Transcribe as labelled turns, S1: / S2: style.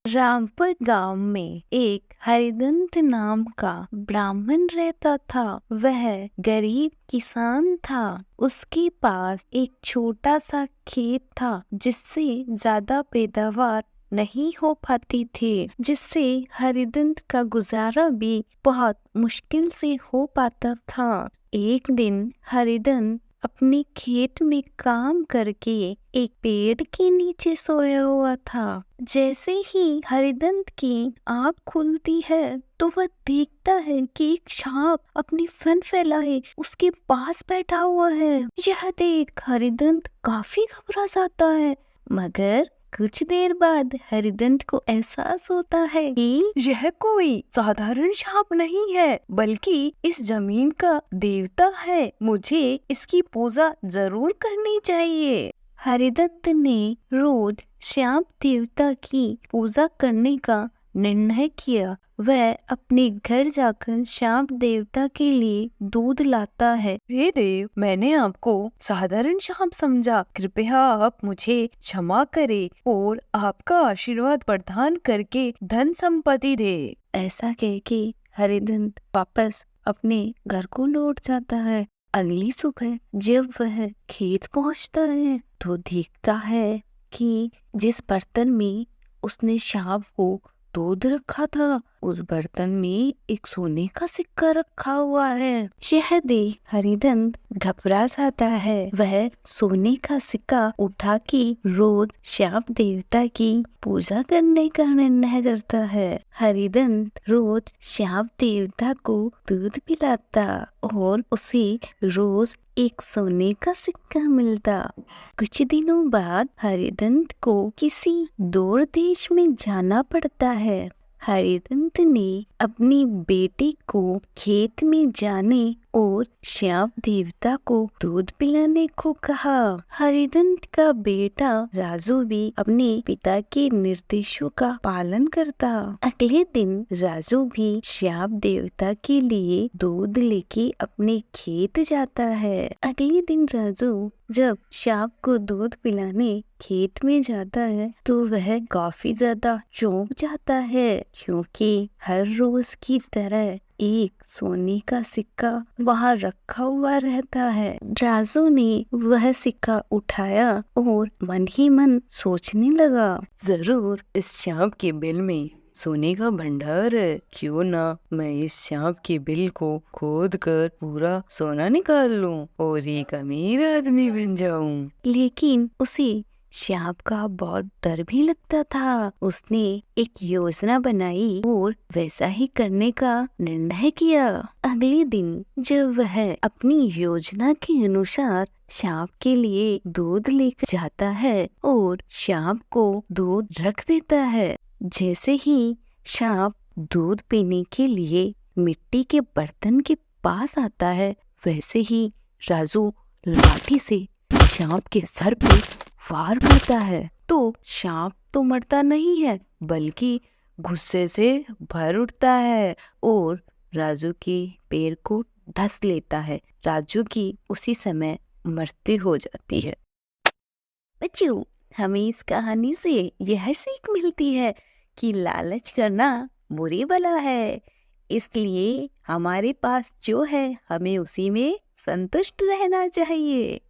S1: रामपुर गांव में एक हरिदंत नाम का ब्राह्मण रहता था। वह गरीब किसान था। उसके पास एक छोटा सा खेत था जिससे ज्यादा पैदावार नहीं हो पाती थी, जिससे हरिदंत का गुजारा भी बहुत मुश्किल से हो पाता था। एक दिन हरिदंत अपने खेत में काम करके एक पेड़ के नीचे सोया हुआ था। जैसे ही हरिदंत की आँख खुलती है तो वह देखता है कि एक सांप अपनी फन फैलाए उसके पास बैठा हुआ है। यह देख हरिदंत काफी घबरा जाता है, मगर कुछ देर बाद हरिदंत को एहसास होता है कि यह कोई साधारण सांप नहीं है, बल्कि इस जमीन का देवता है। मुझे इसकी पूजा जरूर करनी चाहिए। हरिदत्त ने रोज सांप देवता की पूजा करने का निर्णय किया। वह अपने घर जाकर सांप देवता के लिए दूध लाता है। हे देव, मैंने आपको साधारण सांप समझा, कृपया आप मुझे क्षमा करें और आपका आशीर्वाद प्रदान करके धन संपत्ति दे। ऐसा कह के हरिदंत वापस अपने घर को लौट जाता है। अगली सुबह जब वह खेत पहुंचता है तो देखता है कि जिस बर्तन में उसने सांप को दूध रखा था, उस बर्तन में एक सोने का सिक्का रखा हुआ है। यह देख हरिदंत घबरा जाता है। वह सोने का सिक्का उठा के रोज सांप देवता की पूजा करने का निर्णय करता है। हरिदंत रोज सांप देवता को दूध पिलाता और उसे रोज एक सोने का सिक्का मिलता। कुछ दिनों बाद हरिदंत को किसी दूर देश में जाना पड़ता है। हरिदंत ने अपनी बेटी को खेत में जाने और सांप देवता को दूध पिलाने को कहा। हरिदंत का बेटा राजू भी अपने पिता के निर्देशों का पालन करता। अगले दिन राजू भी सांप देवता के लिए दूध लेके अपने खेत जाता है। अगले दिन राजू जब सांप को दूध पिलाने खेत में जाता है तो वह काफी ज्यादा चौंक जाता है, क्योंकि हर रोज की तरह एक सोने का सिक्का वहाँ रखा हुआ रहता है। राजू ने वह सिक्का उठाया और मन ही मन सोचने लगा, जरूर इस सांप के बिल में सोने का भंडार है। क्यों ना मैं इस सांप के बिल को खोद कर पूरा सोना निकाल लूं और एक अमीर आदमी बन जाऊं। लेकिन उसे सांप का बहुत डर भी लगता था। उसने एक योजना बनाई और वैसा ही करने का निर्णय किया। अगले दिन जब वह अपनी योजना के अनुसार सांप के लिए दूध लेकर जाता है और सांप को दूध रख देता है, जैसे ही सांप दूध पीने के लिए मिट्टी के बर्तन के पास आता है, वैसे ही राजू लाठी से सांप के सर पे वार करता है। तो सांप तो मरता नहीं है, बल्कि गुस्से से भर उठता है और राजू के पैर को डस लेता है। राजू की उसी समय मृत्यु हो जाती है। बच्चों, हमें इस कहानी से यह सीख मिलती है कि लालच करना बुरी बला है, इसलिए हमारे पास जो है हमें उसी में संतुष्ट रहना चाहिए।